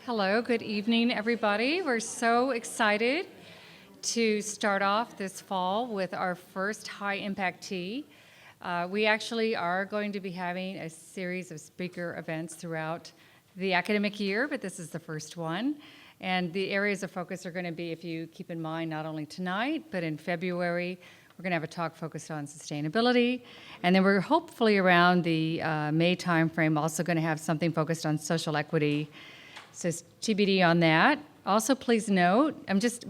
Hello, good evening, everybody. We're so excited to start off this fall with our first high impact tea. We actually are going to be having a series of speaker events throughout the academic year, but this is the first one. And the areas of focus are going to be, if you keep in mind, not only tonight, but in February, we're going to have a talk focused on sustainability. And then we're hopefully around the May timeframe also going to have something focused on social equity. So TBD on that. Also, please note,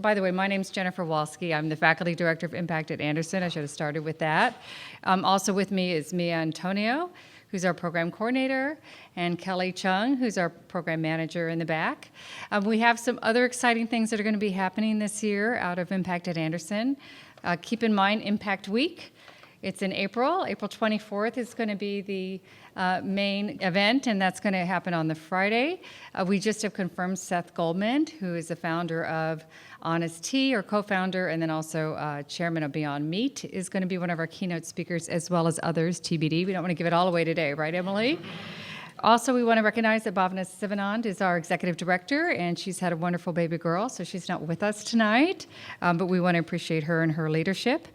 by the way, my name's Jennifer Walski. I'm the Faculty Director of Impact at Anderson. I should have started with that. Also with me is Mia Antonio, who's our program coordinator, and Kelly Chung, who's our program manager in the back. We have some other exciting things that are going to be happening this year out of Impact at Anderson. Keep in mind Impact Week. It's in April. April 24th is going to be the main event, and that's going to happen on the Friday. We just have confirmed Seth Goldman, who is the founder of Honest Tea, or co-founder, and then also chairman of Beyond Meat, is going to be one of our keynote speakers, as well as others, TBD. We don't want to give it all away today, right, Emily? Also, we want to recognize that Bhavna Sivanand is our executive director, and she's had a wonderful baby girl, so she's not with us tonight, but we want to appreciate her and her leadership.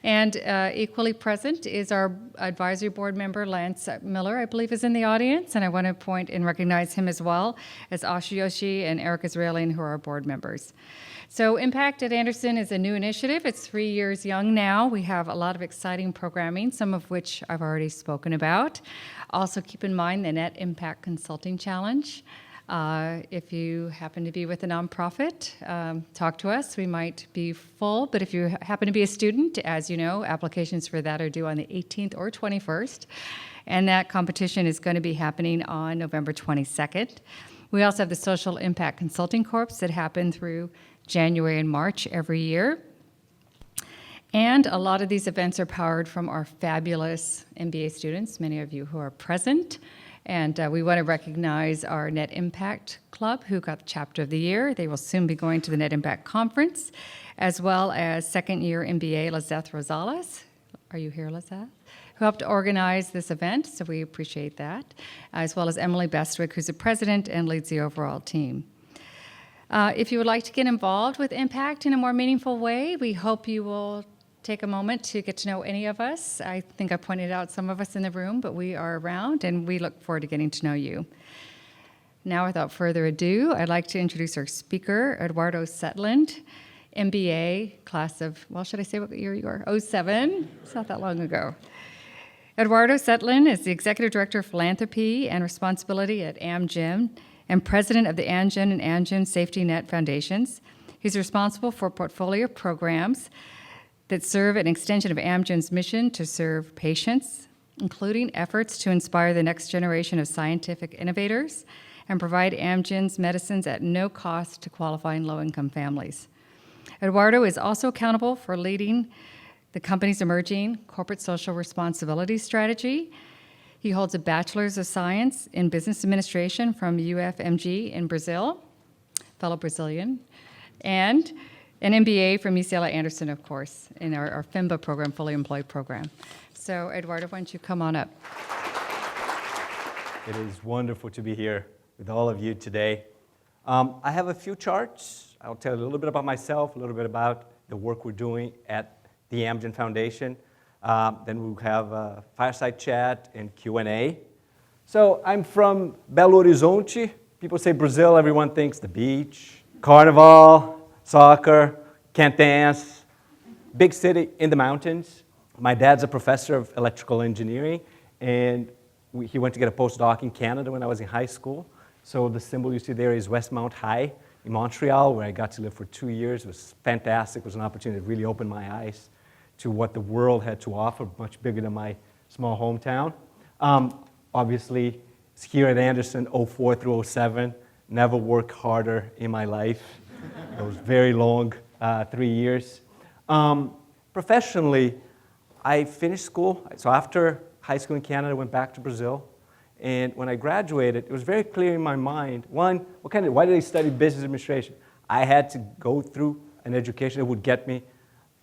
And equally present is our advisory board member, Lance Miller, I believe is in the audience, and I want to point and recognize him as well as Ashiyoshi and Eric Israelian, who are our board members. So Impact at Anderson is a new initiative. It's 3 years young now. We have a lot of exciting programming, some of which I've already spoken about. Also keep in mind the Net Impact Consulting Challenge. If you happen to be with a nonprofit, talk to us. We might be full, but if you happen to be a student, as you know, applications for that are due on the 18th or 21st. And that competition is going to be happening on November 22nd. We also have the Social Impact Consulting Corps that happen through January and March every year. And a lot of these events are powered from our fabulous MBA students, many of you who are present. And we want to recognize our Net Impact Club, who got the Chapter of the Year. They will soon be going to the Net Impact Conference, as well as second-year MBA Lizeth Rosales. Are you here, Lizeth? Who helped organize this event, so we appreciate that, as well as Emily Bestwick, who's the president and leads the overall team. If you would like to get involved with Impact in a more meaningful way, we hope you will take a moment to get to know any of us. I think I pointed out some of us in the room, but we are around, and we look forward to getting to know you. Now, without further ado, I'd like to introduce our speaker, Eduardo Cetlin, MBA, class of, well, should I say what year you are? 07? It's not that long ago. Eduardo Cetlin is the Executive Director of Philanthropy and Responsibility at Amgen and President of the Amgen and Amgen Safety Net Foundations. He's responsible for a portfolio of programs that serve an extension of Amgen's mission to serve patients, including efforts to inspire the next generation of scientific innovators and provide Amgen's medicines at no cost to qualifying low-income families. Eduardo is also accountable for leading the company's emerging corporate social responsibility strategy. He holds a Bachelor's of Science in Business Administration from UFMG in Brazil, fellow Brazilian, and an MBA from UCLA Anderson, of course, in our FIMBA program, Fully Employed program. So, Eduardo, why don't you come on up? It is wonderful to be here with all of you today. I have a few charts. I'll tell you a little bit about myself, a little bit about the work we're doing at the Amgen Foundation. Then we'll have a fireside chat and Q&A. So I'm from Belo Horizonte. People say Brazil, everyone thinks the beach, carnival, soccer, can't dance, big city in the mountains. My dad's a professor of electrical engineering, and he went to get a postdoc in Canada when I was in high school. So the symbol you see there is Westmount High in Montreal, where I got to live for 2 years. It was fantastic. It was an opportunity to really open my eyes to what the world had to offer, much bigger than my small hometown. Obviously, it's here at Anderson, 04 through 07. Never worked harder in my life. Those very long 3 years. Professionally, I finished school. So after high school in Canada, I went back to Brazil. And when I graduated, it was very clear in my mind, one, why did I study business administration? I had to go through an education that would get me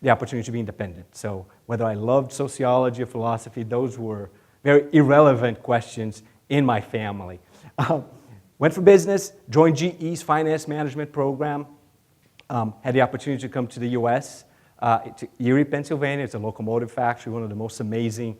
the opportunity to be independent. So whether I loved sociology or philosophy, those were very irrelevant questions in my family. Went for business, joined GE's finance management program, had the opportunity to come to the US, to Erie, Pennsylvania. It's a locomotive factory, one of the most amazing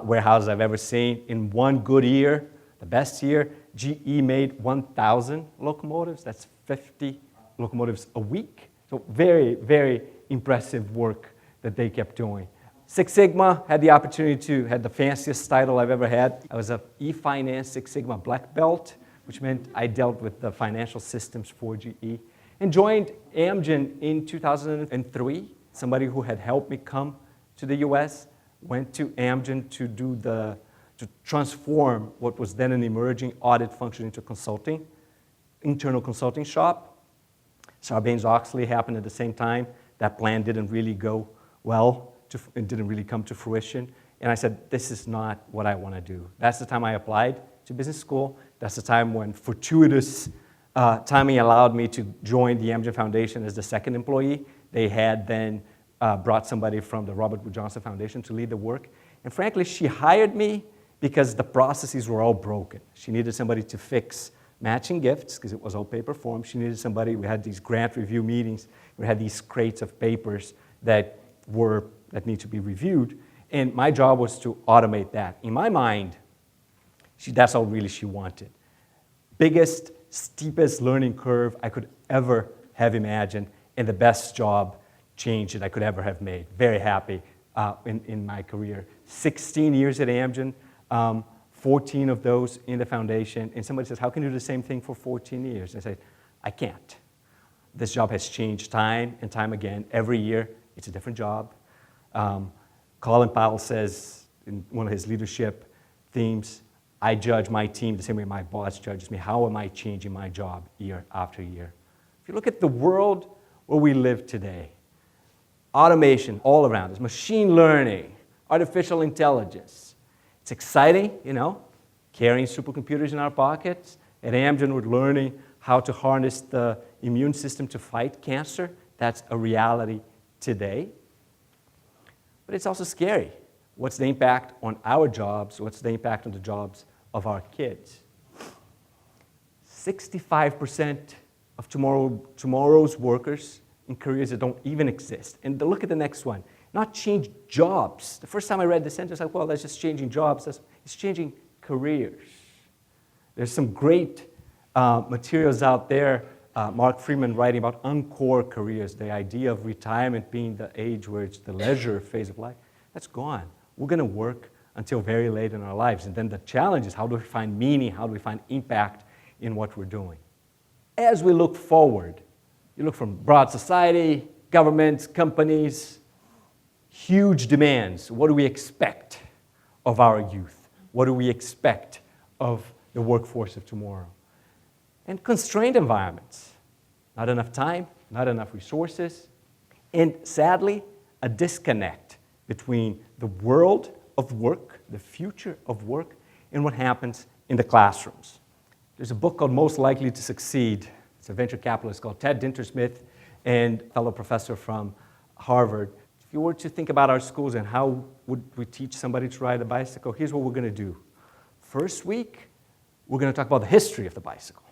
warehouses I've ever seen. In one good year, the best year, GE made 1,000 locomotives. That's 50 locomotives a week. So very, very impressive work that they kept doing. Six Sigma, had the opportunity to, had the fanciest title I've ever had. I was a e-finance Six Sigma black belt, which meant I dealt with the financial systems for GE. And joined Amgen in 2003. Somebody who had helped me come to the US went to Amgen to transform what was then an emerging audit function into consulting, internal consulting shop. Sarbanes-Oxley happened at the same time. That plan didn't really go well, it didn't really come to fruition. And I said, this is not what I want to do. That's the time I applied to business school. That's the time when fortuitous timing allowed me to join the Amgen Foundation as the second employee. They had then brought somebody from the Robert Wood Johnson Foundation to lead the work. And frankly, she hired me because the processes were all broken. She needed somebody to fix matching gifts, because it was all paper form. She needed somebody, we had these grant review meetings, we had these crates of papers that need to be reviewed, and my job was to automate that. In my mind, that's all really she wanted. Biggest, steepest learning curve I could ever have imagined, and the best job change that I could ever have made. Very happy in my career. 16 years at Amgen, 14 of those in the foundation, and somebody says, how can you do the same thing for 14 years? I say, I can't. This job has changed time and time again. Every year, it's a different job. Colin Powell says in one of his leadership themes, I judge my team the same way my boss judges me. How am I changing my job year after year? If you look at the world where we live today, automation all around us, machine learning, artificial intelligence. It's exciting, carrying supercomputers in our pockets. At Amgen, we're learning how to harness the immune system to fight cancer. That's a reality today. But it's also scary. What's the impact on our jobs? What's the impact on the jobs of our kids? 65% of tomorrow's workers in careers that don't even exist. And look at the next one. Not change jobs. The first time I read the sentence, I was like, well, that's just changing jobs. It's changing careers. There's some great materials out there. Mark Freeman writing about encore careers, the idea of retirement being the age where it's the leisure phase of life. That's gone. We're going to work until very late in our lives. And then the challenge is, how do we find meaning? How do we find impact in what we're doing? As we look forward, you look from broad society, governments, companies, huge demands. What do we expect of our youth? What do we expect of the workforce of tomorrow? And constrained environments. Not enough time, not enough resources, and sadly, a disconnect between the world of work, the future of work, and what happens in the classrooms. There's a book called Most Likely to Succeed. It's a venture capitalist called Ted Dintersmith and a fellow professor from Harvard. If you were to think about our schools and how would we teach somebody to ride a bicycle, here's what we're going to do. First week, we're going to talk about the history of the bicycle.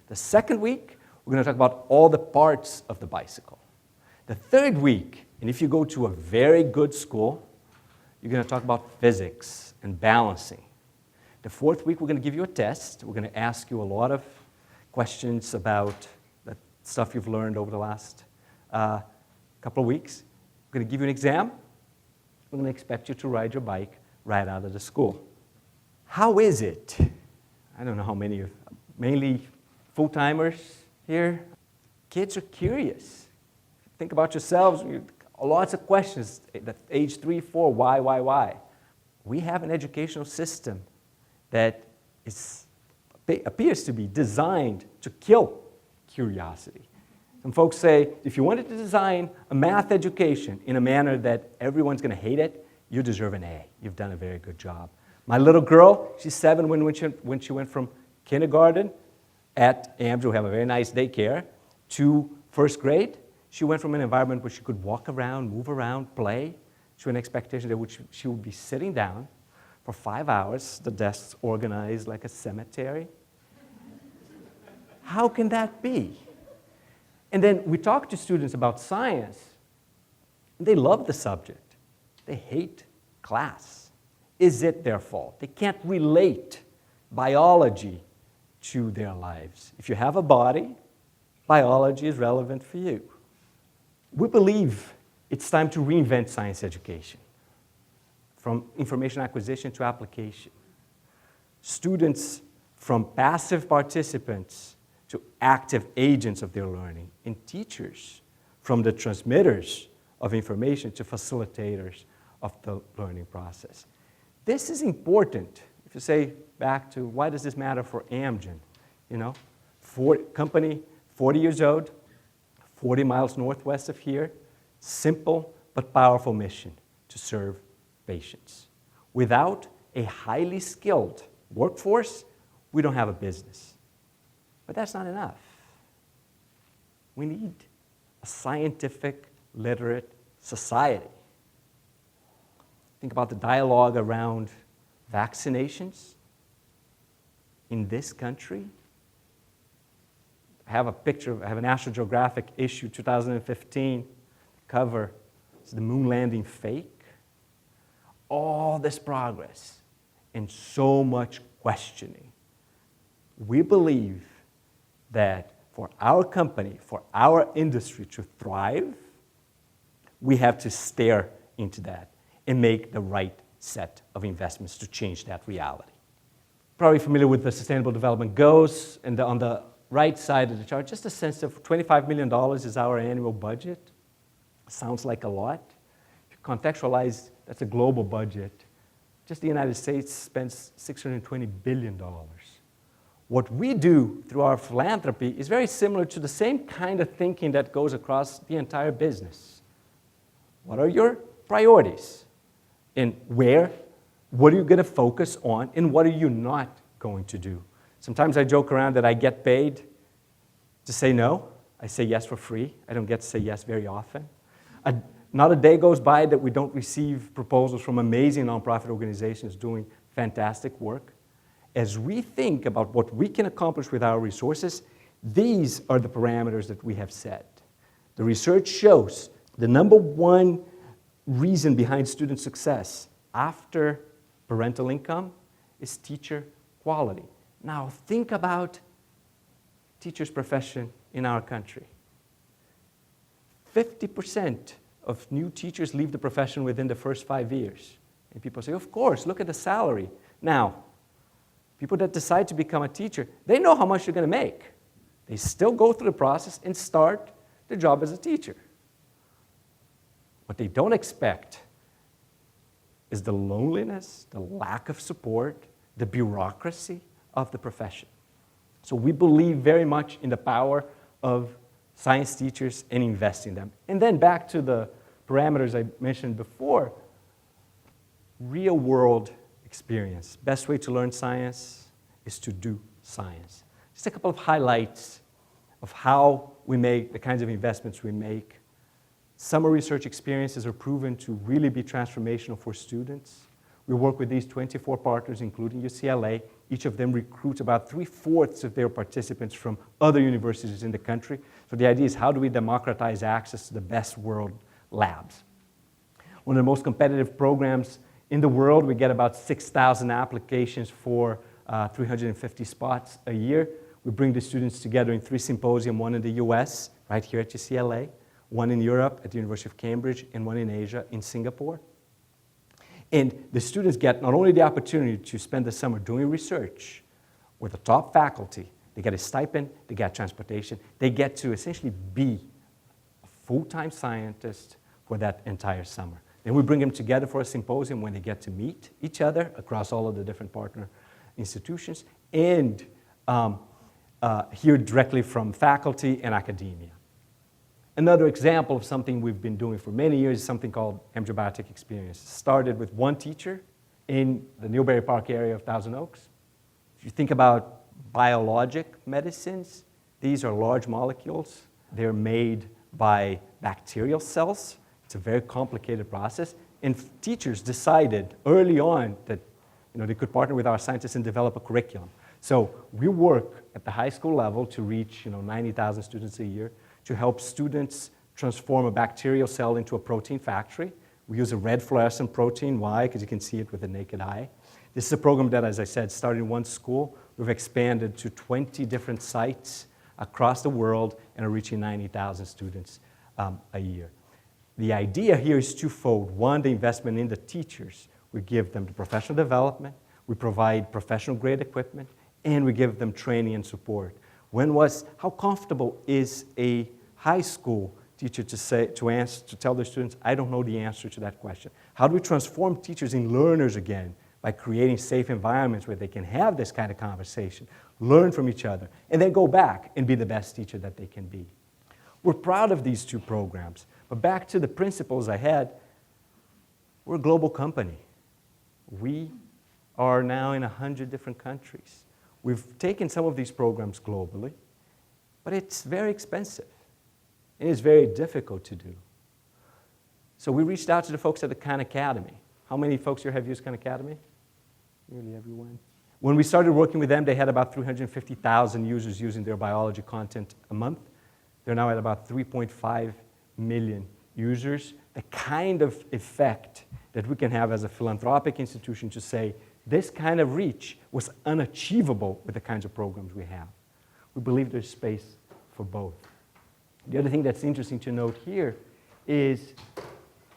The second week, we're going to talk about all the parts of the bicycle. The third week, and if you go to a very good school, you're going to talk about physics and balancing. The fourth week, we're going to give you a test. We're going to ask you a lot of questions about the stuff you've learned over the last couple of weeks. We're going to give you an exam. We're going to expect you to ride your bike right out of the school. How is it? I don't know how many of you, mainly full-timers here. Kids are curious. Think about yourselves. Lots of questions at age 3, 4, why? We have an educational system that appears to be designed to kill curiosity. Some folks say, if you wanted to design a math education in a manner that everyone's going to hate it, you deserve an A. You've done a very good job. My little girl, she's 7 when she went from kindergarten at Amgen, we have a very nice daycare, to first grade. She went from an environment where she could walk around, move around, play, to an expectation that she would be sitting down for 5 hours, the desks organized like a cemetery, How can that be? And then we talk to students about science, and they love the subject. They hate class. Is it their fault? They can't relate biology to their lives. If you have a body, biology is relevant for you. We believe it's time to reinvent science education, from information acquisition to application. Students from passive participants to active agents of their learning, and teachers from the transmitters of information to facilitators of the learning process. This is important. If you say back to why does this matter for Amgen? Company, 40 years old, 40 miles northwest of here, simple but powerful mission to serve patients. Without a highly skilled workforce, we don't have a business. But that's not enough. We need a scientific, literate society. Think about the dialogue around vaccinations in this country. I have a National Geographic issue 2015 cover. It's the moon landing fake. All this progress and so much questioning. We believe that for our company, for our industry to thrive, we have to stare into that and make the right set of investments to change that reality. Probably familiar with the Sustainable Development Goals, and on the right side of the chart, just a sense of $25 million is our annual budget. Sounds like a lot. If you contextualize, that's a global budget. Just the United States spends $620 billion. What we do through our philanthropy is very similar to the same kind of thinking that goes across the entire business. What are your priorities? And what are you going to focus on, and what are you not going to do? Sometimes I joke around that I get paid to say no. I say yes for free. I don't get to say yes very often. Not a day goes by that we don't receive proposals from amazing nonprofit organizations doing fantastic work. As we think about what we can accomplish with our resources, these are the parameters that we have set. The research shows the number one reason behind student success after parental income is teacher quality. Now think about teacher's profession in our country. 50% of new teachers leave the profession within the first 5 years. And people say, of course, look at the salary. Now, people that decide to become a teacher, they know how much they're going to make. They still go through the process and start their job as a teacher. What they don't expect is the loneliness, the lack of support, the bureaucracy of the profession. So we believe very much in the power of science teachers and invest in them. And then back to the parameters I mentioned before, real-world experience. Best way to learn science is to do science. Just a couple of highlights of how we make the kinds of investments we make. Summer research experiences are proven to really be transformational for students. We work with these 24 partners, including UCLA. Each of them recruits about 3/4 of their participants from other universities in the country. So the idea is, how do we democratize access to the best world labs? One of the most competitive programs in the world. We get about 6,000 applications for 350 spots a year. We bring the students together in 3 symposiums, one in the US, right here at UCLA, one in Europe at the University of Cambridge, and one in Asia in Singapore. And the students get not only the opportunity to spend the summer doing research with the top faculty, they get a stipend, they get transportation, they get to essentially be a full-time scientist for that entire summer. Then we bring them together for a symposium when they get to meet each other across all of the different partner institutions and hear directly from faculty and academia. Another example of something we've been doing for many years is something called Amgen Biotech Experience. It started with one teacher in the Newbury Park area of Thousand Oaks. If you think about biologic medicines, these are large molecules. They're made by bacterial cells. It's a very complicated process. And teachers decided early on that they could partner with our scientists and develop a curriculum. So we work at the high school level to reach 90,000 students a year to help students transform a bacterial cell into a protein factory. We use a red fluorescent protein. Why? Because you can see it with the naked eye. This is a program that, as I said, started in one school. We've expanded to 20 different sites across the world and are reaching 90,000 students a year. The idea here is twofold. One, the investment in the teachers. We give them the professional development, we provide professional-grade equipment, and we give them training and support. How comfortable is a high school teacher to tell their students, I don't know the answer to that question? How do we transform teachers in learners again by creating safe environments where they can have this kind of conversation, learn from each other, and then go back and be the best teacher that they can be? We're proud of these two programs, but back to the principles I had, we're a global company. We are now in 100 different countries. We've taken some of these programs globally, but it's very expensive, and it's very difficult to do. So we reached out to the folks at the Khan Academy. How many folks here have used Khan Academy? Nearly everyone. When we started working with them, they had about 350,000 users using their biology content a month. They're now at about 3.5 million users. The kind of effect that we can have as a philanthropic institution to say, this kind of reach was unachievable with the kinds of programs we have. We believe there's space for both. The other thing that's interesting to note here is,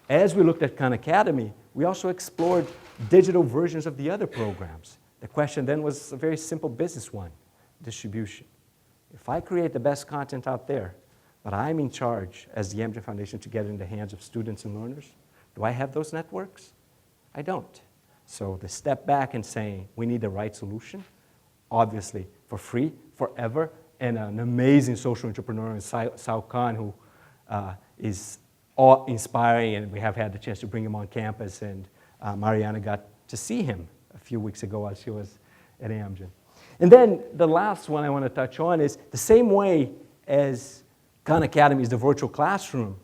as we looked at Khan Academy, we also explored digital versions of the other programs. The question then was a very simple business one, distribution. If I create the best content out there, but I'm in charge as the Amgen Foundation to get it in the hands of students and learners, do I have those networks? I don't. So the step back and saying we need the right solution, obviously for free, forever, and an amazing social entrepreneur in Sal Khan who is awe-inspiring, and we have had the chance to bring him on campus, and Mariana got to see him a few weeks ago while she was at Amgen. And then the last one I want to touch on is the same way as Khan Academy is the virtual classroom.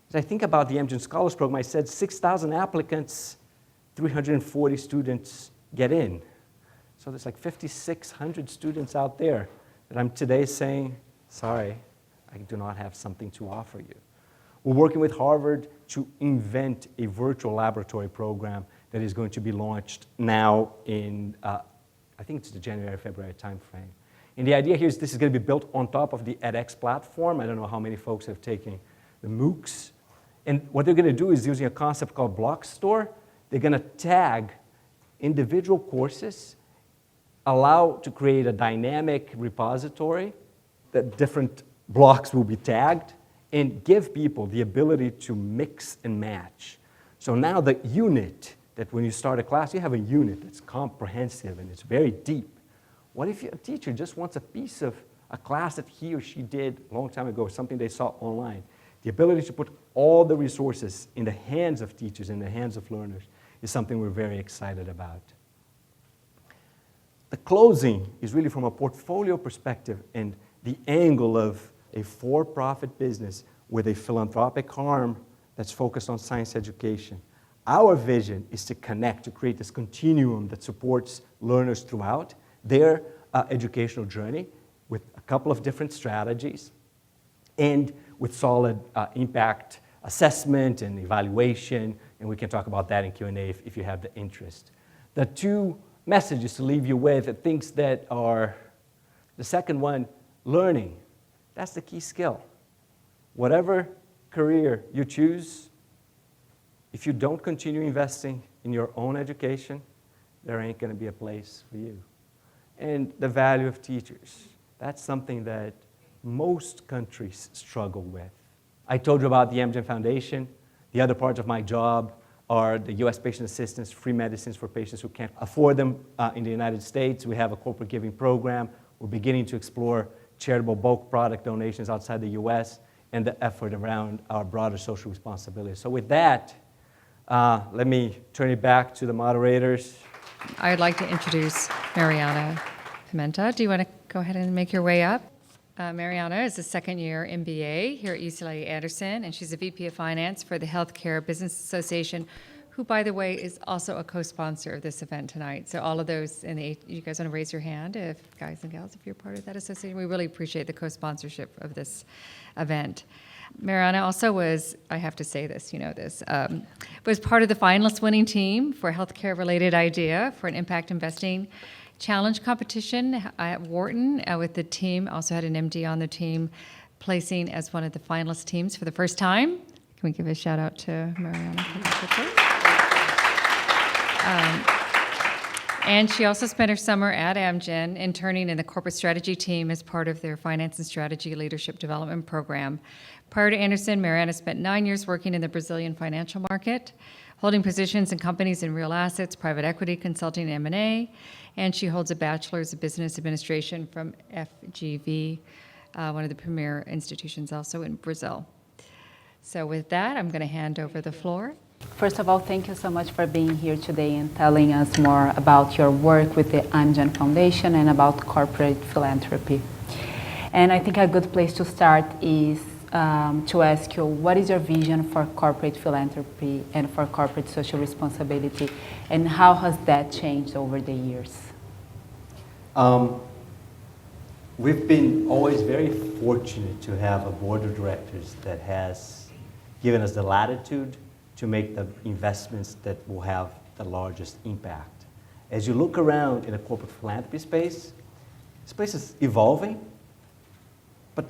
As I think about the Amgen Scholars Program, I said 6,000 applicants, 340 students get in. So there's like 5,600 students out there that I'm today saying, sorry, I do not have something to offer you. We're working with Harvard to invent a virtual laboratory program that is going to be launched now in, I think it's the January, February timeframe. And the idea here is this is going to be built on top of the edX platform. I don't know how many folks have taken the MOOCs. And what they're going to do is using a concept called block store. They're going to tag individual courses, allow to create a dynamic repository that different blocks will be tagged, and give people the ability to mix and match. So now the unit, that when you start a class, you have a unit that's comprehensive and it's very deep. What if a teacher just wants a piece of a class that he or she did a long time ago, something they saw online? The ability to put all the resources in the hands of teachers, in the hands of learners, is something we're very excited about. The closing is really from a portfolio perspective and the angle of a for-profit business with a philanthropic arm that's focused on science education. Our vision is to connect, to create this continuum that supports learners throughout their educational journey with a couple of different strategies and with solid impact assessment and evaluation, and we can talk about that in Q&A if you have the interest. The two messages to leave you with are things that are, the second one, learning. That's the key skill. Whatever career you choose, if you don't continue investing in your own education, there ain't going to be a place for you. And the value of teachers. That's something that most countries struggle with. I told you about the Amgen Foundation. The other parts of my job are the U.S. patient assistance, free medicines for patients who can't afford them in the United States. We have a corporate giving program. We're beginning to explore charitable bulk product donations outside the U.S. and the effort around our broader social responsibility. So with that, let me turn it back to the moderators. I'd like to introduce Mariana Pimenta. Do you want to go ahead and make your way up? Mariana is a second-year MBA here at UCLA Anderson, and she's a VP of Finance for the Healthcare Business Association, who, by the way, is also a co-sponsor of this event tonight. So all of those, you guys want to raise your hand, if guys and gals, if you're part of that association. We really appreciate the co-sponsorship of this event. Mariana also was, I have to say this, you know this, was part of the finalist winning team for a healthcare-related idea for an impact investing challenge competition at Wharton with the team. Also had an MD on the team, placing as one of the finalist teams for the first time. Can we give a shout out to Mariana? And she also spent her summer at Amgen interning in the corporate strategy team as part of their finance and strategy leadership development program. Prior to Anderson, Mariana spent 9 years working in the Brazilian financial market, holding positions in companies in real assets, private equity, consulting, and M&A, and she holds a bachelor's of business administration from FGV, one of the premier institutions also in Brazil. So with that, I'm going to hand over the floor. First of all, thank you so much for being here today and telling us more about your work with the Amgen Foundation and about corporate philanthropy. And I think a good place to start is to ask you, what is your vision for corporate philanthropy and for corporate social responsibility, and how has that changed over the years? We've been always very fortunate to have a board of directors that has given us the latitude to make the investments that will have the largest impact. As you look around in the corporate philanthropy space, this place is evolving, but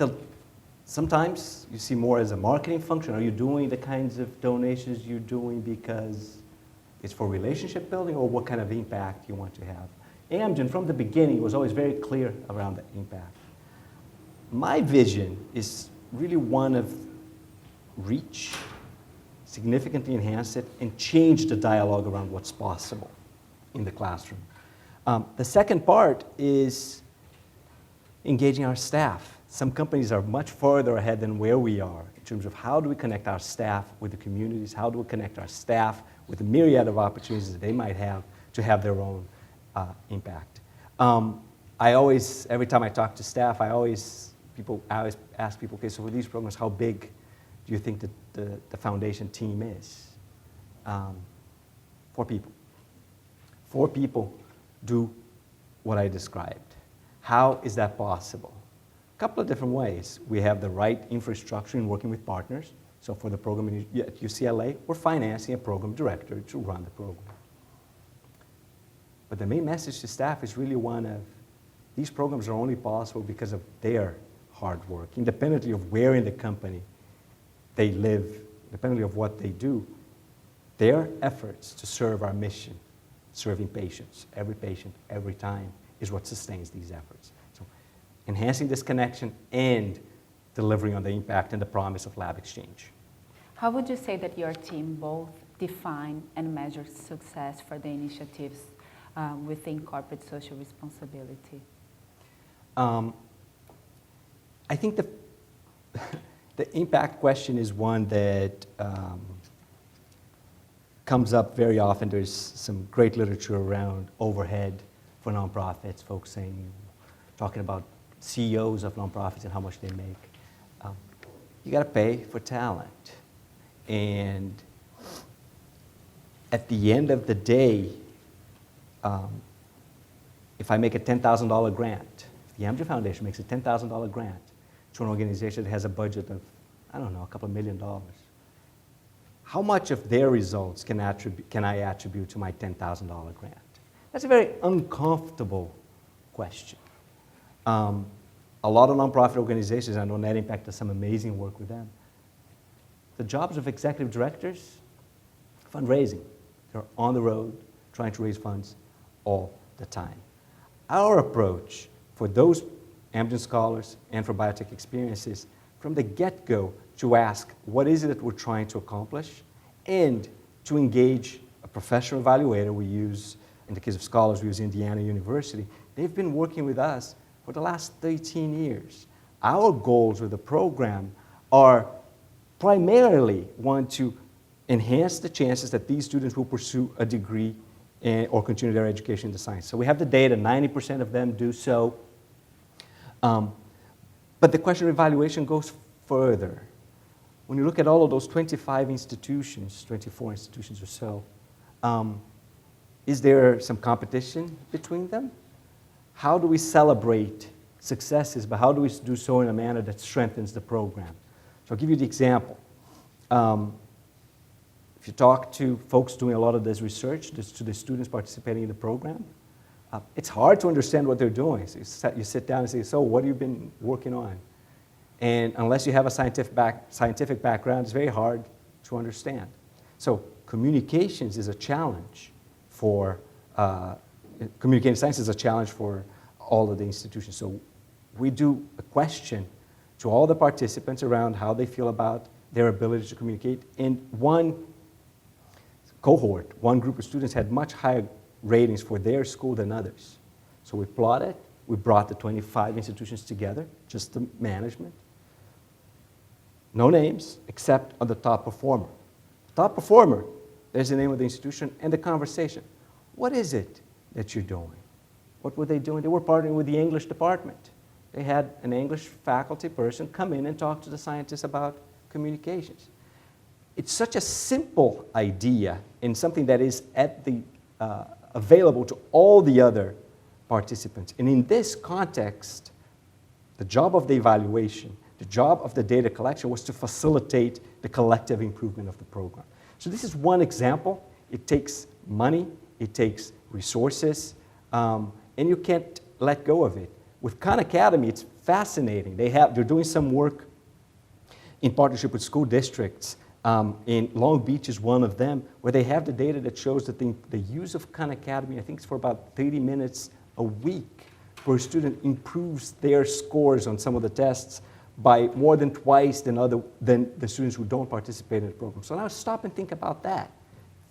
sometimes you see more as a marketing function. Are you doing the kinds of donations you're doing because it's for relationship building, or what kind of impact you want to have? Amgen, from the beginning, was always very clear around the impact. My vision is really one of reach, significantly enhance it, and change the dialogue around what's possible in the classroom. The second part is engaging our staff. Some companies are much further ahead than where we are in terms of how do we connect our staff with the communities, how do we connect our staff with the myriad of opportunities that they might have to have their own impact. Every time I talk to staff, I always ask people, okay, so for these programs, how big do you think that the foundation team is? 4 people. 4 people do what I described. How is that possible? A couple of different ways. We have the right infrastructure in working with partners. So for the program at UCLA, we're financing a program director to run the program. But the main message to staff is really one of, these programs are only possible because of their hard work, independently of where in the company they live, independently of what they do. Their efforts to serve our mission, serving patients, every time, is what sustains these efforts. So enhancing this connection and delivering on the impact and the promise of lab exchange. How would you say that your team both define and measure success for the initiatives within corporate social responsibility? I think the impact question is one that comes up very often. There's some great literature around overhead for nonprofits, talking about CEOs of nonprofits and how much they make. You got to pay for talent. And at the end of the day, if I make a $10,000 grant, if the Amgen Foundation makes a $10,000 grant to an organization that has a budget of, I don't know, a couple of $1 million, how much of their results can I attribute to my $10,000 grant? That's a very uncomfortable question. A lot of nonprofit organizations, I know Net Impact does some amazing work with them. The jobs of executive directors, fundraising. They're on the road trying to raise funds all the time. Our approach for those Amgen scholars and for biotech experiences, from the get-go, to ask what is it that we're trying to accomplish, and to engage a professional evaluator. We use, in the case of scholars, we use Indiana University. They've been working with us for the last 13 years. Our goals with the program are primarily, one, to enhance the chances that these students will pursue a degree or continue their education in the science. So we have the data, 90% of them do so. But the question of evaluation goes further. When you look at all of those 25 institutions, 24 institutions or so, Is there some competition between them? How do we celebrate successes, but how do we do so in a manner that strengthens the program? So I'll give you the example. If you talk to folks doing a lot of this research, to the students participating in the program, it's hard to understand what they're doing. So you sit down and say, so what have you been working on? And unless you have a scientific background, it's very hard to understand. So communications is a challenge for, communicating science is a challenge for all of the institutions. So we do a question to all the participants around how they feel about their ability to communicate. And one cohort, one group of students had much higher ratings for their school than others. So we plotted, we brought the 25 institutions together, just the management. No names, except on the top performer. Top performer, there's the name of the institution and the conversation. What is it that you're doing? What were they doing? They were partnering with the English department. They had an English faculty person come in and talk to the scientists about communications. It's such a simple idea and something that is at the, available to all the other participants. And in this context, the job of the evaluation, the job of the data collection was to facilitate the collective improvement of the program. So this is one example. It takes money, it takes resources, and you can't let go of it. With Khan Academy, it's fascinating. They're doing some work in partnership with school districts. In Long Beach is one of them, where they have the data that shows that the use of Khan Academy, I think it's for about 30 minutes a week, where a student improves their scores on some of the tests by more than twice than the students who don't participate in the program. So now stop and think about that.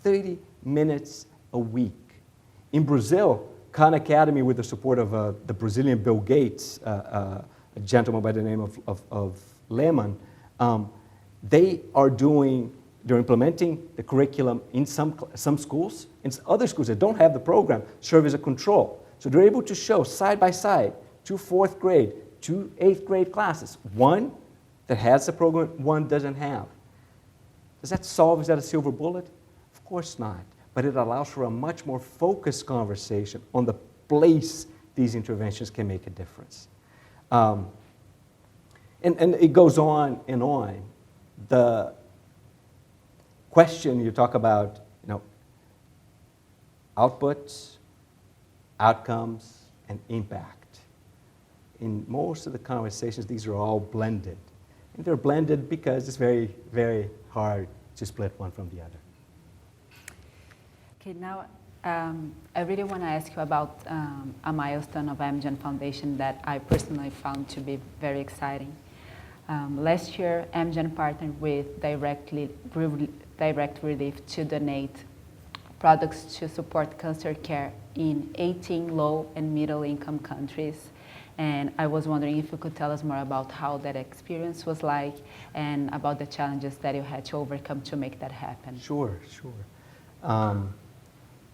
30 minutes a week. In Brazil, Khan Academy, with the support of the Brazilian Bill Gates, a gentleman by the name of Lehman, they're implementing the curriculum in some schools, and other schools that don't have the program serve as a control. So they're able to show side by side 2 4th grade, 2 8th grade classes, one that has the program, one doesn't have. Does that solve, is that a silver bullet? Of course not, but it allows for a much more focused conversation on the place these interventions can make a difference. And it goes on and on. The question you talk about, outputs, outcomes, and impact. In most of the conversations, these are all blended. And they're blended because it's very, very hard to split one from the other. Okay, now I really want to ask you about a milestone of Amgen Foundation that I personally found to be very exciting. Last year, Amgen partnered with Direct Relief to donate products to support cancer care in 18 low and middle income countries. And I was wondering if you could tell us more about how that experience was like and about the challenges that you had to overcome to make that happen. Sure.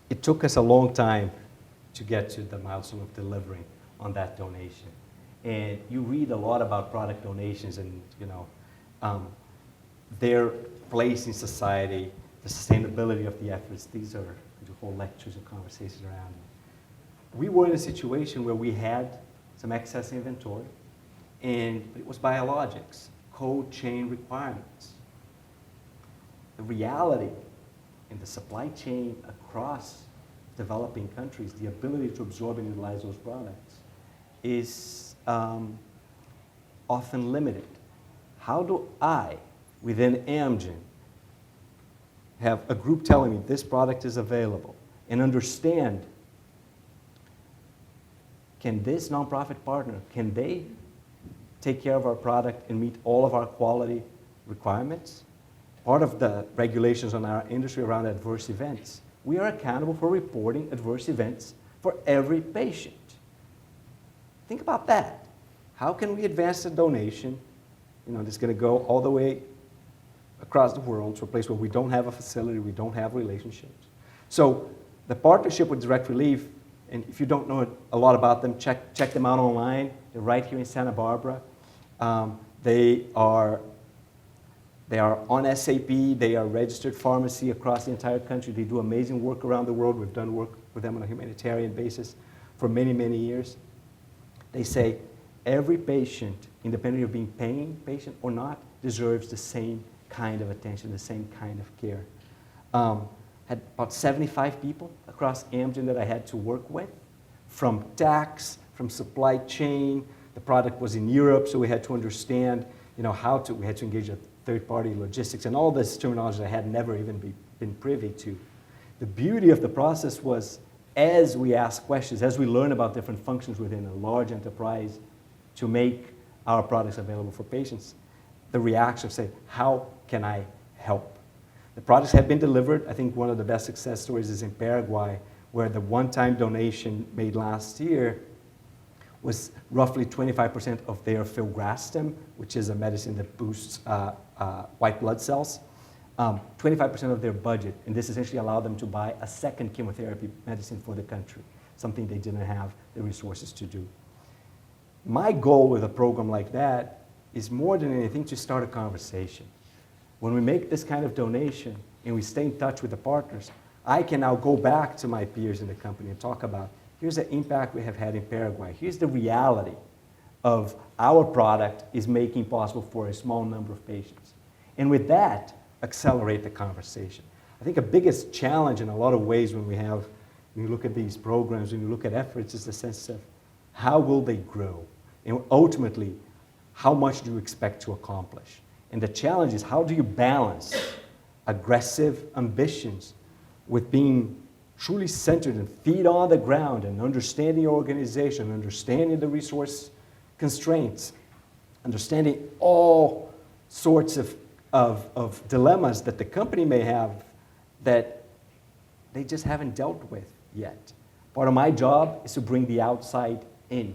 It took us a long time to get to the milestone of delivering on that donation. And you read a lot about product donations and, their place in society, the sustainability of the efforts. These are the whole lectures and conversations around it. We were in a situation where we had some excess inventory, and it was biologics, cold chain requirements. The reality in the supply chain across developing countries, the ability to absorb and utilize those products is often limited. How do I, within Amgen, have a group telling me this product is available and understand, can this nonprofit partner, can they take care of our product and meet all of our quality requirements? Part of the regulations on our industry around adverse events, we are accountable for reporting adverse events for every patient. Think about that. How can we advance the donation, that's going to go all the way across the world to a place where we don't have a facility, we don't have relationships. So the partnership with Direct Relief, and if you don't know a lot about them, check them out online. They're right here in Santa Barbara. They are They are on SAP. They are registered pharmacy across the entire country. They do amazing work around the world. We've done work with them on a humanitarian basis for many, many years. They say every patient, independently of being paying patient or not, deserves the same kind of attention, the same kind of care. Had about 75 people across Amgen that I had to work with, from tax, from supply chain. The product was in Europe, so we had to understand, we had to engage a third-party logistics, and all this terminology I had never even been privy to. The beauty of the process was, as we ask questions, as we learn about different functions within a large enterprise to make our products available for patients, the reaction of say, how can I help? The products have been delivered. I think one of the best success stories is in Paraguay, where the one-time donation made last year was roughly 25% of their filgrastim, which is a medicine that boosts white blood cells, 25% of their budget, and this essentially allowed them to buy a second chemotherapy medicine for the country, something they didn't have the resources to do. My goal with a program like that is more than anything to start a conversation. When we make this kind of donation and we stay in touch with the partners, I can now go back to my peers in the company and talk about, here's the impact we have had in Paraguay. Here's the reality of our product is making possible for a small number of patients. And with that, accelerate the conversation. I think the biggest challenge in a lot of ways when you look at these programs, when you look at efforts, is the sense of how will they grow? And ultimately, how much do you expect to accomplish? And the challenge is, how do you balance aggressive ambitions with being truly centered and feet on the ground and understanding your organization, understanding the resource constraints, understanding all sorts of dilemmas that the company may have that they just haven't dealt with yet. Part of my job is to bring the outside in.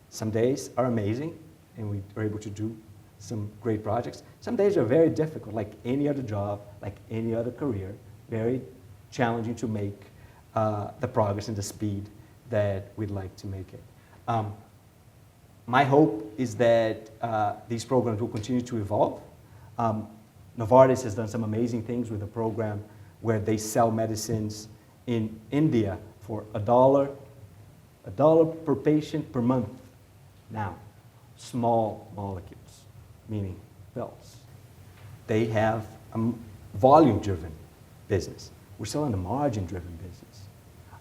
Some days are amazing, and we are able to do some great projects. Some days are very difficult, like any other job, like any other career, very challenging to make the progress and the speed that we'd like to make it. My hope is that these programs will continue to evolve. Novartis has done some amazing things with a program where they sell medicines in India for $1 per patient per month. Now, small molecules, meaning pills. They have a volume-driven business. We're still in a margin-driven business.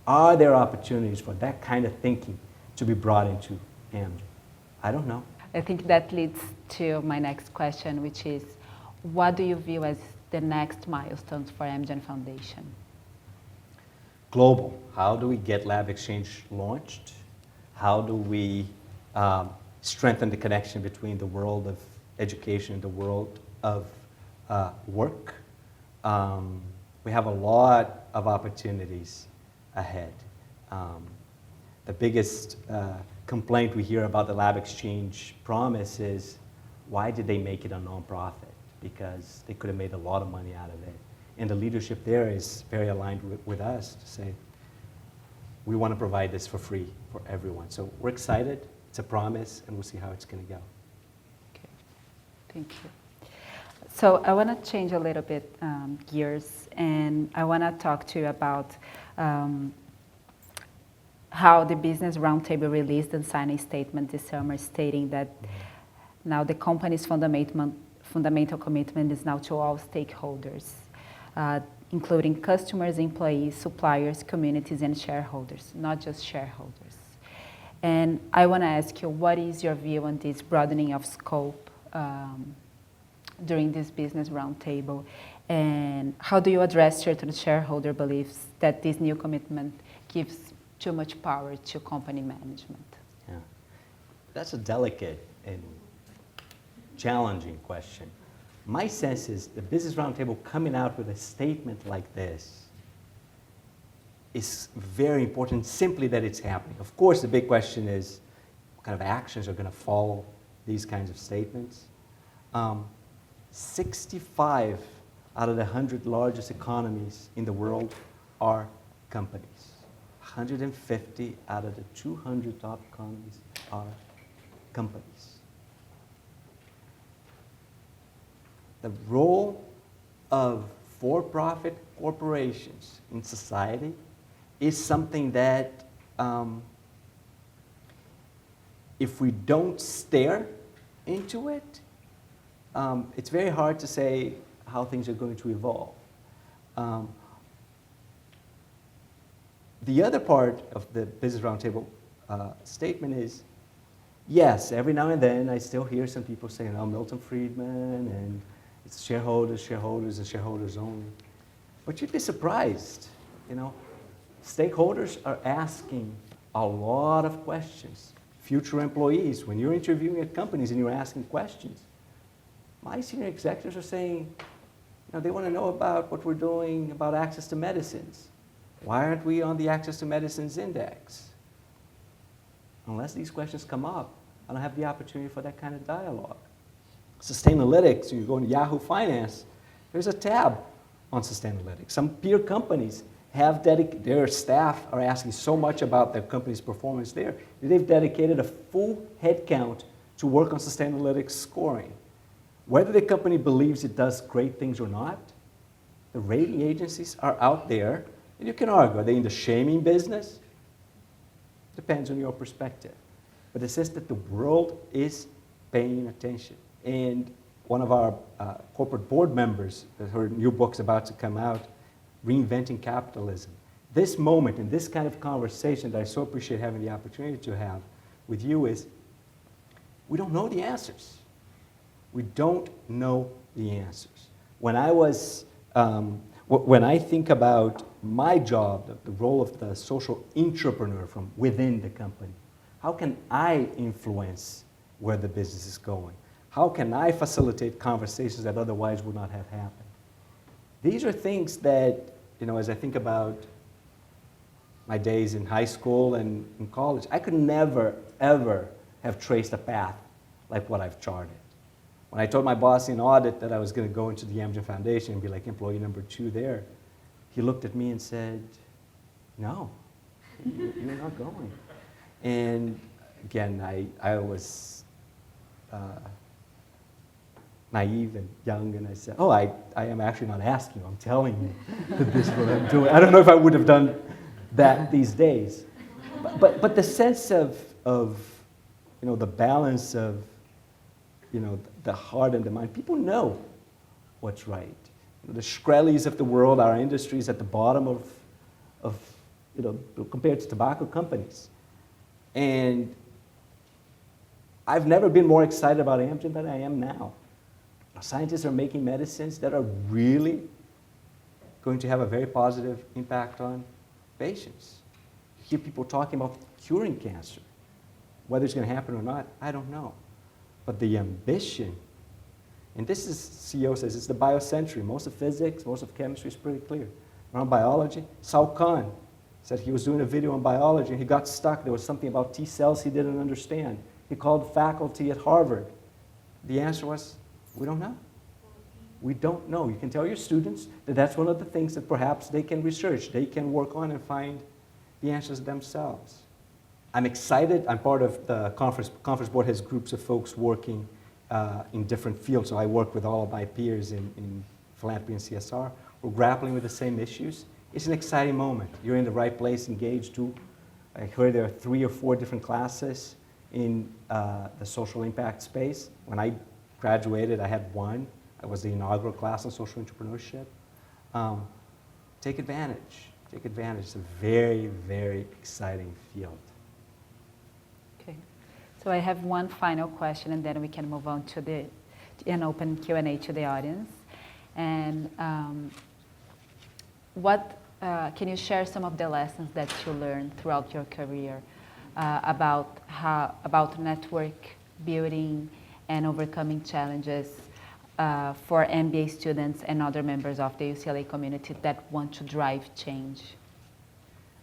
Are there opportunities for that kind of thinking to be brought into Amgen? I don't know. I think that leads to my next question, which is, what do you view as the next milestones for Amgen Foundation? Global. How do we get Lab Exchange launched? How do we strengthen the connection between the world of education and the world of work? We have a lot of opportunities ahead. The biggest complaint we hear about the Lab Exchange promise is, why did they make it a nonprofit? Because they could have made a lot of money out of it. And the leadership there is very aligned with us to say, we want to provide this for free for everyone. So we're excited. It's a promise, and we'll see how it's going to go. Okay. Thank you. So I want to change a little bit gears, and I want to talk to you about how the Business Roundtable released and signed a statement this summer stating that now the company's fundamental commitment is now to all stakeholders, including customers, employees, suppliers, communities, and shareholders, not just shareholders. And I want to ask you, what is your view on this broadening of scope during this Business Roundtable? And how do you address certain shareholder beliefs that this new commitment gives too much power to company management? Yeah. That's a delicate and challenging question. My sense is the Business Roundtable coming out with a statement like this is very important, simply that it's happening. Of course, the big question is what kind of actions are going to follow these kinds of statements. 65 out of the 100 largest economies in the world are companies. 150 out of the 200 top economies are companies. the role of for-profit corporations in society is something that if we don't stare into it, it's very hard to say how things are going to evolve. The other part of the Business Roundtable statement is, yes, every now and then I still hear some people saying, oh, Milton Friedman, and it's shareholders, shareholders, and shareholders only. But you'd be surprised, you know. Stakeholders are asking a lot of questions. Future employees, when you're interviewing at companies and you're asking questions, my senior executives are saying, you know, they want to know about what we're doing about access to medicines. Why aren't we on the Access to Medicines Index? Unless these questions come up, I don't have the opportunity for that kind of dialogue. Sustainalytics, you go into Yahoo Finance, there's a tab on Sustainalytics. Some peer companies have dedicated, their staff are asking so much about their company's performance there, that they've dedicated a full headcount to work on Sustainalytics scoring. Whether the company believes it does great things or not, the rating agencies are out there, and you can argue, are they in the shaming business? Depends on your perspective. But it says that the world is paying attention. And one of our corporate board members, her new book's about to come out, Reinventing Capitalism. This moment and this kind of conversation that I so appreciate having the opportunity to have with you is, we don't know the answers. We don't know the answers. When I think about my job, the role of the social entrepreneur from within the company, how can I influence where the business is going? How can I facilitate conversations that otherwise would not have happened? These are things that, you know, as I think about my days in high school and in college, I could never, ever have traced a path like what I've charted. When I told my boss in audit that I was going to go into the Amgen Foundation and be like employee number 2 there, he looked at me and said, no, you're not going. And again, I was naive and young, and I said, oh, I am actually not asking you, I'm telling you that this is what I'm doing. I don't know if I would have done that these days. But the sense of you know, the balance of, you know, the heart and the mind, people know what's right. The Shkreli's of the world, our industry is at the bottom of you know, compared to tobacco companies. And I've never been more excited about Amgen than I am now. Our scientists are making medicines that are really going to have a very positive impact on patients. You hear people talking about curing cancer. Whether it's going to happen or not, I don't know. But the ambition, and this is, CEO says, it's the biocentury. Most of physics, most of chemistry is pretty clear. Around biology, Sal Khan said he was doing a video on biology and he got stuck. There was something about T cells he didn't understand. He called faculty at Harvard. The answer was, we don't know. We don't know. You can tell your students that that's one of the things that perhaps they can research, they can work on and find the answers themselves. I'm excited. I'm part of the conference. Conference board has groups of folks working in different fields. So I work with all of my peers in philanthropy and CSR. We're grappling with the same issues. It's an exciting moment. You're in the right place, engaged too. I heard there are 3 or 4 different classes in the social impact space. When I graduated, I had 1. I was the inaugural class on social entrepreneurship. Take advantage. Take advantage. It's a very, very exciting field. Okay. So I have one final question, and then we can move on to an open Q&A to the audience. And can you share some of the lessons that you learned throughout your career about network building and overcoming challenges for MBA students and other members of the UCLA community that want to drive change?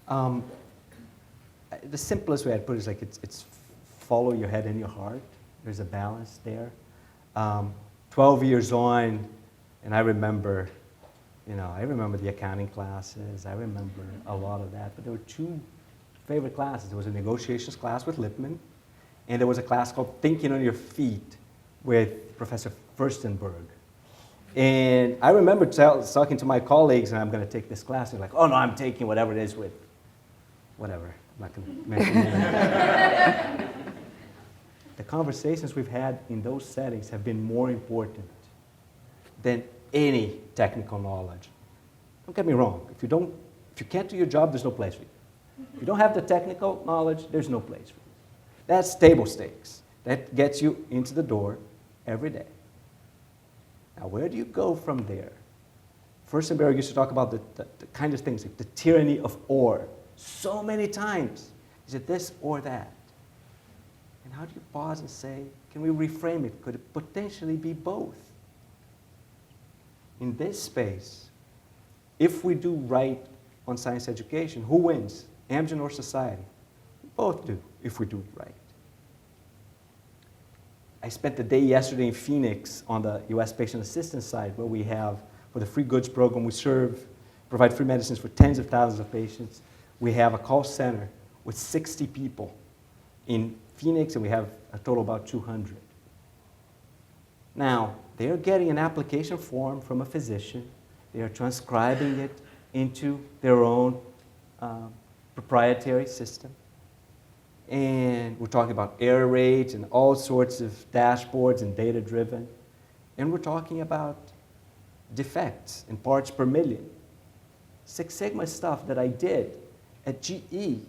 The simplest way I'd put it is like it's follow your head and your heart. There's a balance there. 12 years on, and I remember the accounting classes. I remember a lot of that. But there were 2 favorite classes. There was a negotiations class with Lippmann, and there was a class called Thinking on Your Feet with Professor Furstenberg. And I remember talking to my colleagues, and I'm going to take this class. They're like, oh, no, I'm taking whatever it is with whatever. I'm not going to mention names. The conversations we've had in those settings have been more important than any technical knowledge. Don't get me wrong. If you can't do your job, there's no place for you. If you don't have the technical knowledge, there's no place for you. That's table stakes. That gets you into the door every day. Now, where do you go from there? Furstenberg used to talk about the kind of things, like the tyranny of or. So many times. Is it this or that? And how do you pause and say, can we reframe it? Could it potentially be both? In this space, if we do right on science education, who wins? Amgen or society? We both do, if we do it right. I spent the day yesterday in Phoenix on the US patient assistance side, where we have, for the free goods program, we provide free medicines for tens of thousands of patients. We have a call center with 60 people in Phoenix, and we have a total of about 200. Now, they are getting an application form from a physician. They are transcribing it into their own proprietary system. And we're talking about error rates and all sorts of dashboards and data-driven. And we're talking about defects in parts per million. Six Sigma stuff that I did at GE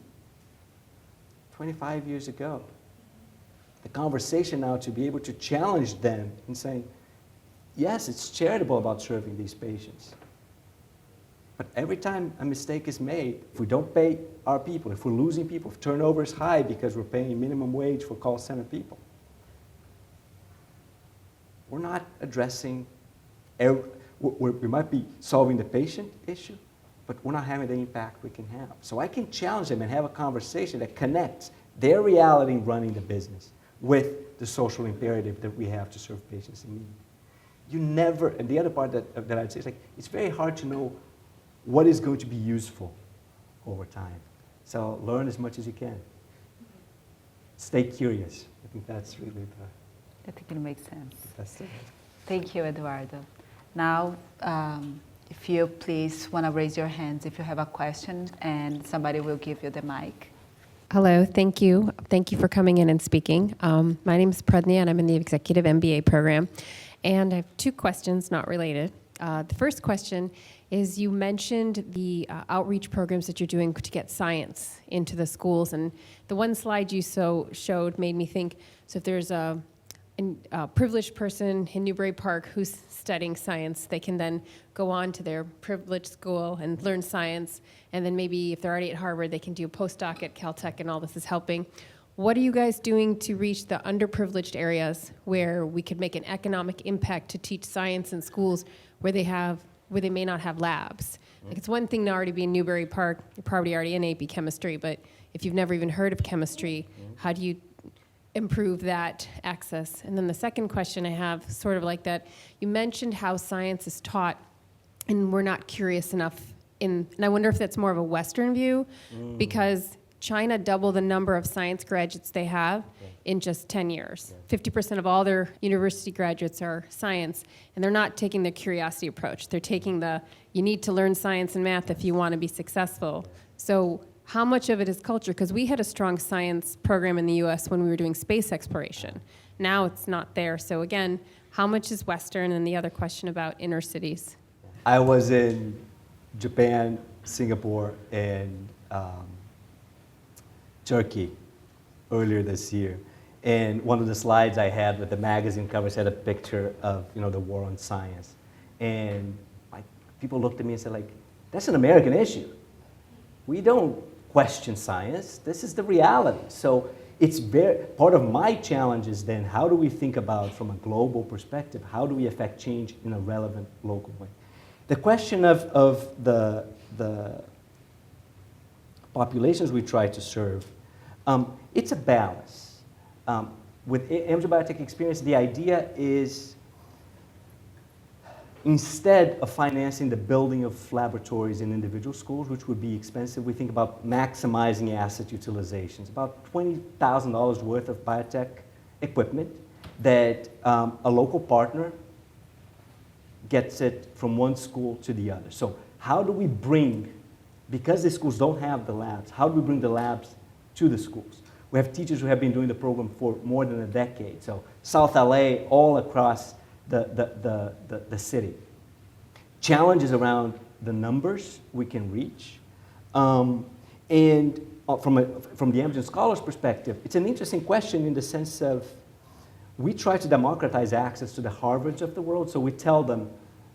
25 years ago. The conversation now to be able to challenge them and saying, yes, it's charitable about serving these patients. But every time a mistake is made, if we don't pay our people, if we're losing people, if turnover is high because we're paying minimum wage for call center people, we're not addressing, we might be solving the patient issue, but we're not having the impact we can have. So I can challenge them and have a conversation that connects their reality in running the business with the social imperative that we have to serve patients in need. You never, and the other part that I'd say is like, it's very hard to know what is going to be useful over time. So learn as much as you can. Stay curious. I think that's really I think it makes sense. the best thing. Thank you, Eduardo. Now, if you please want to raise your hands if you have a question, and somebody will give you the mic. Hello, thank you. Thank you for coming in and speaking. My name is Pradnya, and I'm in the Executive MBA program. And I have two questions, not related. The first question is, you mentioned the outreach programs that you're doing to get science into the schools. And the one slide you showed made me think, so if there's a privileged person in Newbury Park who's studying science, they can then go on to their privileged school and learn science. And then maybe if they're already at Harvard, they can do a postdoc at Caltech, and all this is helping. What are you guys doing to reach the underprivileged areas where we could make an economic impact to teach science in schools where they may not have labs? Like, it's one thing to already be in Newbury Park, you're probably already in AP chemistry, but if you've never even heard of chemistry, how do you improve that access? And then the second question I have, sort of like that, you mentioned how science is taught and we're not curious enough and I wonder if that's more of a Western view, because China doubled the number of science graduates they have in just 10 years. 50% of all their university graduates are science, and they're not taking the curiosity approach. They're taking you need to learn science and math if you want to be successful. So how much of it is culture? Because we had a strong science program in the US when we were doing space exploration. Now it's not there. So again, how much is Western? And the other question about inner cities. I was in Japan, Singapore, and Turkey earlier this year. And one of the slides I had with the magazine covers had a picture of the war on science. And people looked at me and said, that's an American issue. We don't question science. This is the reality. So it's part of my challenge is then, how do we think about, from a global perspective, how do we affect change in a relevant local way? The question of the populations we try to serve, it's a balance. With Amgen Biotech Experience, the idea is, instead of financing the building of laboratories in individual schools, which would be expensive, we think about maximizing asset utilizations. About $20,000 worth of biotech equipment that a local partner gets it from one school to the other. So how do we bring, because the schools don't have the labs, how do we bring the labs to the schools? We have teachers who have been doing the program for more than a decade. So South LA, all across the city. Challenges around the numbers we can reach. And from the Amgen Scholars perspective, it's an interesting question in the sense of we try to democratize access to the Harvards of the world. So we tell them,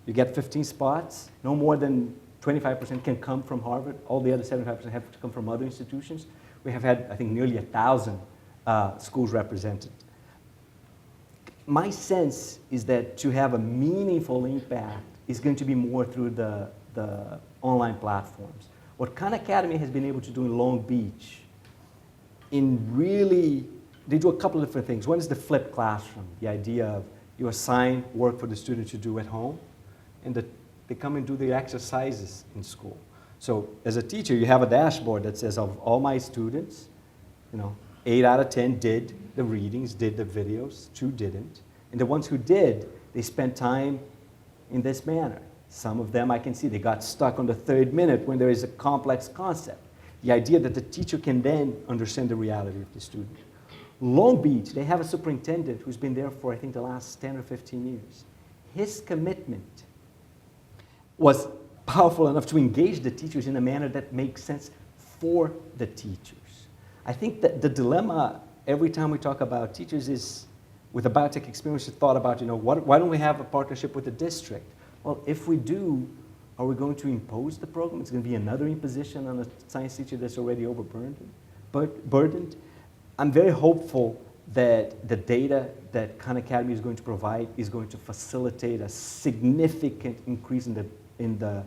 you get 15 spots, no more than 25% can come from Harvard. All the other 75% have to come from other institutions. We have had, I think, nearly 1,000 schools represented. My sense is that to have a meaningful impact is going to be more through the online platforms. What Khan Academy has been able to do in Long Beach, they do a couple of different things. One is the flipped classroom, the idea of you assign work for the student to do at home, and they come and do the exercises in school. So as a teacher, you have a dashboard that says of all my students, 8 out of 10 did the readings, did the videos, 2 didn't. And the ones who did, they spent time in this manner. Some of them I can see they got stuck on the 3rd minute when there is a complex concept. The idea that the teacher can then understand the reality of the student. Long Beach, they have a superintendent who's been there for, I think, the last 10 or 15 years. His commitment was powerful enough to engage the teachers in a manner that makes sense for the teachers. I think that the dilemma every time we talk about teachers is, with a biotech experience, thought about, why don't we have a partnership with the district? Well, if we do, are we going to impose the program? It's going to be another imposition on a science teacher that's already burdened. I'm very hopeful that the data that Khan Academy is going to provide is going to facilitate a significant increase in the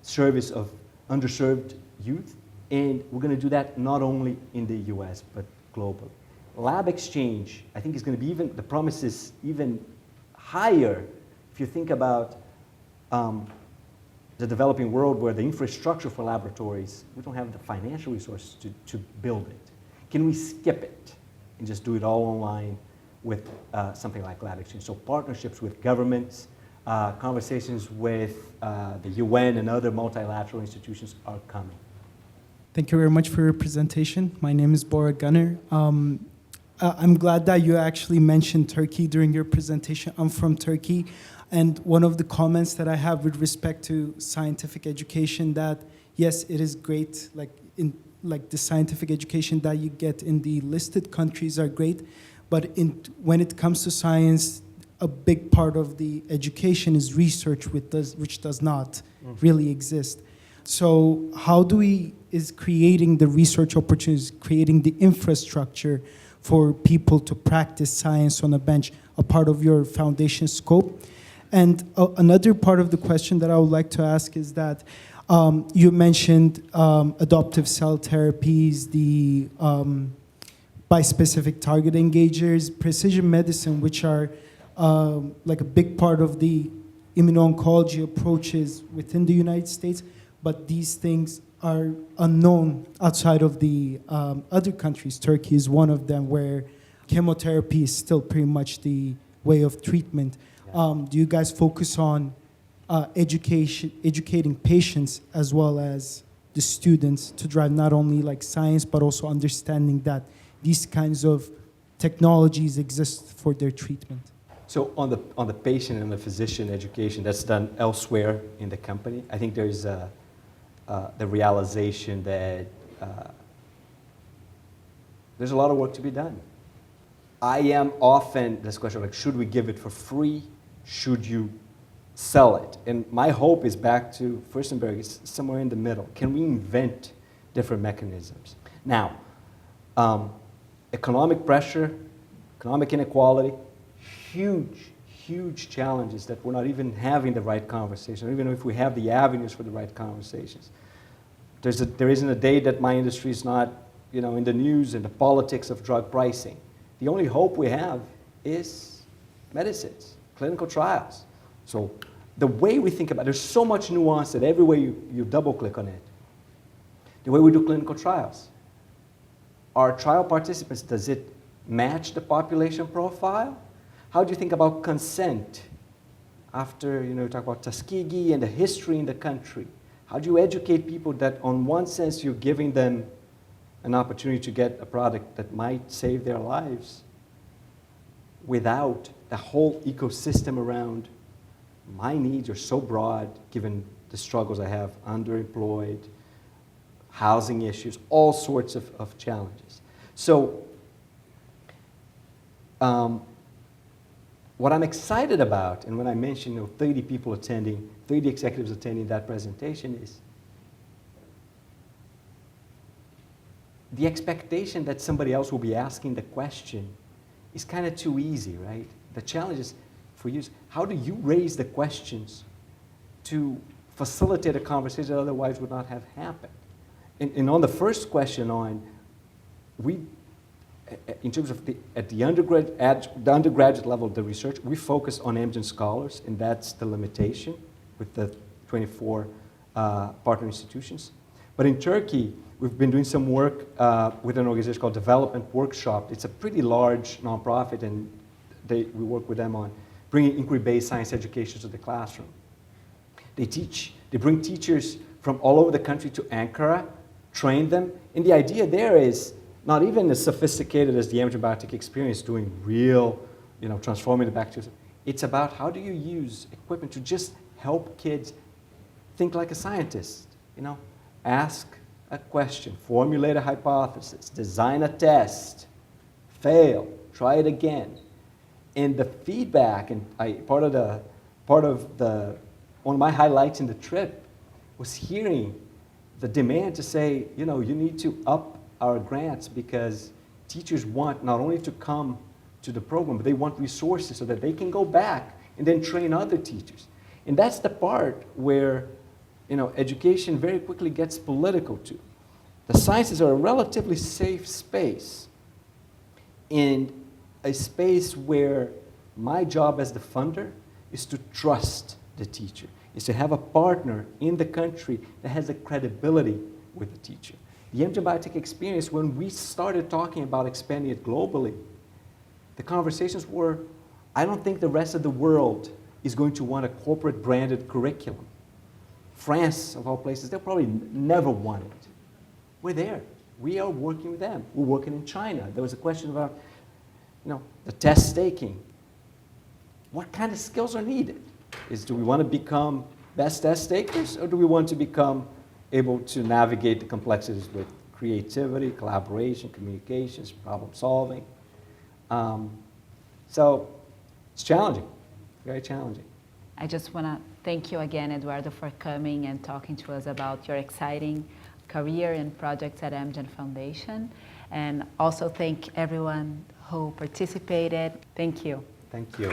service of underserved youth. And we're going to do that not only in the US, but globally. Lab exchange, I think, is going to be the promise is even higher if you think about the developing world where the infrastructure for laboratories, we don't have the financial resources to build it. Can we skip it and just do it all online with something like lab exchange? So partnerships with governments, conversations with the UN and other multilateral institutions are coming. Thank you very much for your presentation. My name is Bora Gunner. I'm glad that you actually mentioned Turkey during your presentation. I'm from Turkey, and one of the comments that I have with respect to scientific education, that yes, it is great, like the scientific education that you get in the listed countries are great, but when it comes to science, a big part of the education is research, which does not really exist. So how is creating the research opportunities, creating the infrastructure for people to practice science on a bench, a part of your foundation scope? And another part of the question that I would like to ask is that you mentioned adoptive cell therapies, the bispecific target engagers, precision medicine, which are like a big part of the immuno-oncology approaches within the United States, but these things are unknown outside of the other countries. Turkey is one of them, where chemotherapy is still pretty much the way of treatment. Do you guys focus on educating patients as well as the students to drive not only like science, but also understanding that these kinds of technologies exist for their treatment? So on the patient and the physician education, that's done elsewhere in the company. I think there's the realization that there's a lot of work to be done. I am often, this question, like, should we give it for free? Should you sell it? And my hope is back to Furstenberg, it's somewhere in the middle. Can we invent different mechanisms? Now, economic pressure, economic inequality, huge challenges that we're not even having the right conversation, even if we have the avenues for the right conversations. There isn't a day that my industry is not, in the news and the politics of drug pricing. The only hope we have is medicines, clinical trials. So the way we think about it, there's so much nuance that every way you double click on it. The way we do clinical trials. Our trial participants, does it match the population profile? How do you think about consent? after, talk about Tuskegee and the history in the country, how do you educate people that on one sense you're giving them an opportunity to get a product that might save their lives without the whole ecosystem around my needs are so broad given the struggles I have, underemployed, housing issues, all sorts of challenges. So what I'm excited about, and when I mentioned 30 people attending, 30 executives attending that presentation, is the expectation that somebody else will be asking the question is kind of too easy, right? The challenge is for you, how do you raise the questions to facilitate a conversation that otherwise would not have happened? And on the first question in terms of at the undergraduate level of the research, we focus on Amgen scholars, and that's the limitation with the 24 partner institutions. But in Turkey, we've been doing some work with an organization called Development Workshop. It's a pretty large nonprofit, and we work with them on bringing inquiry-based science education to the classroom. They bring teachers from all over the country to Ankara, train them, and the idea there is not even as sophisticated as the Amgen Biotech experience doing real, transforming the bacteria. It's about how do you use equipment to just help kids think like a scientist, ask a question, formulate a hypothesis, design a test, fail, try it again. And the feedback, and one of my highlights in the trip was hearing the demand to say, you need to up our grants because teachers want not only to come to the program, but they want resources so that they can go back and then train other teachers. And that's the part where education very quickly gets political too. The sciences are a relatively safe space, and a space where my job as the funder is to trust the teacher, is to have a partner in the country that has a credibility with the teacher. The Amgen Biotech experience, when we started talking about expanding it globally, the conversations were, I don't think the rest of the world is going to want a corporate branded curriculum. France, of all places, they'll probably never want it. We're there. We are working with them. We're working in China. There was a question about, the test taking. What kind of skills are needed? Do we want to become best test takers, or do we want to become able to navigate the complexities with creativity, collaboration, communications, problem solving? So it's challenging, very challenging. I just want to thank you again, Eduardo, for coming and talking to us about your exciting career and projects at Amgen Foundation. And also thank everyone who participated. Thank you. Thank you.